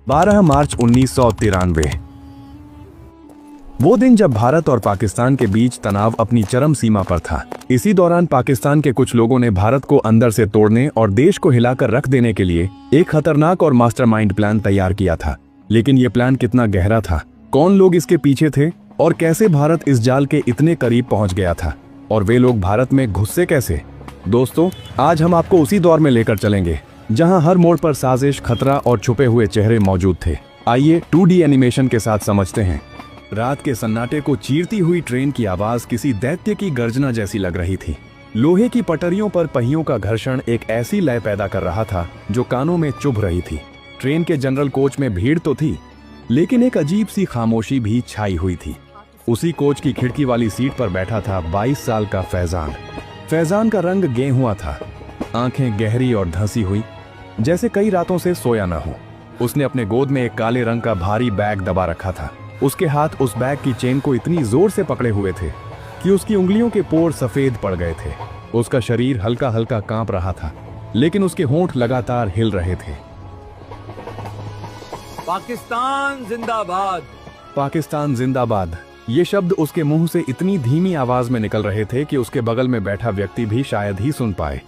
12 मार्च 1993। वो दिन जब भारत और पाकिस्तान के बीच तनाव अपनी चरम सीमा पर था। इसी दौरान पाकिस्तान के कुछ लोगों ने भारत को अंदर से तोड़ने और देश को हिलाकर रख देने के लिए एक खतरनाक और मास्टरमाइंड प्लान तैयार किया था। लेकिन ये प्लान कितना गहरा था, कौन लोग इसके पीछे थे और कैसे भारत इस जाल के इतने करीब पहुंच गया था, और वे लोग भारत में घुसे कैसे? दोस्तों, आज हम आपको उसी दौर में लेकर चलेंगे जहां हर मोड़ पर साजिश, खतरा और छुपे हुए चेहरे मौजूद थे। आइए 2D एनिमेशन के साथ समझते हैं। रात के सन्नाटे को चीरती हुई ट्रेन की आवाज किसी दैत्य की गर्जना जैसी लग रही थी। लोहे की पटरियों पर पहियों का घर्षण एक ऐसी लय पैदा कर रहा था जो कानों में चुभ रही थी। ट्रेन के जनरल कोच में भीड़ तो थी, लेकिन एक अजीब सी खामोशी भी छाई हुई थी। उसी कोच की खिड़की वाली सीट पर बैठा था 22 साल का फैजान। फैजान का रंग गेहुआ था, आंखें गहरी और धंसी हुई, जैसे कई रातों से सोया न हो। उसने अपने गोद में एक काले रंग का भारी बैग दबा रखा था। उसके हाथ उस बैग की चेन को इतनी जोर से पकड़े हुए थे कि उसकी उंगलियों के पोर सफेद पड़ गए थे। उसका शरीर हल्का हल्का कांप रहा था, लेकिन उसके होंठ लगातार हिल रहे थे। पाकिस्तान जिंदाबाद। पाकिस्तान जिंदाबाद, ये शब्द उसके मुंह से इतनी धीमी आवाज में निकल रहे थे कि उसके बगल में बैठा व्यक्ति भी शायद ही सुन पाए।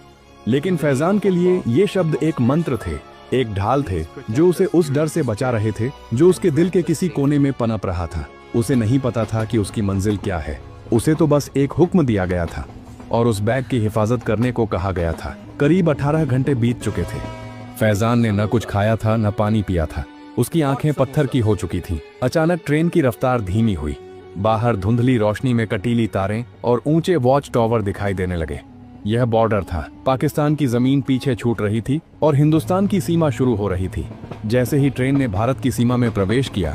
लेकिन फैजान के लिए ये शब्द एक मंत्र थे, एक ढाल थे जो उसे उस डर से बचा रहे थे जो उसके दिल के किसी कोने में पनप रहा था। उसे नहीं पता था कि उसकी मंजिल क्या है। उसे तो बस एक हुक्म दिया गया था और उस बैग की हिफाजत करने को कहा गया था। करीब 18 घंटे बीत चुके थे। फैजान ने न कुछ खाया था, न पानी पिया था। उसकी आंखें पत्थर की हो चुकी थीं। अचानक ट्रेन की रफ्तार धीमी हुई। बाहर धुंधली रोशनी में कटीली तारें और ऊंचे वॉच टावर दिखाई देने लगे। यह बॉर्डर था। पाकिस्तान की जमीन पीछे छूट रही थी और हिंदुस्तान की सीमा शुरू हो रही थी। जैसे ही ट्रेन ने भारत की सीमा में प्रवेश किया,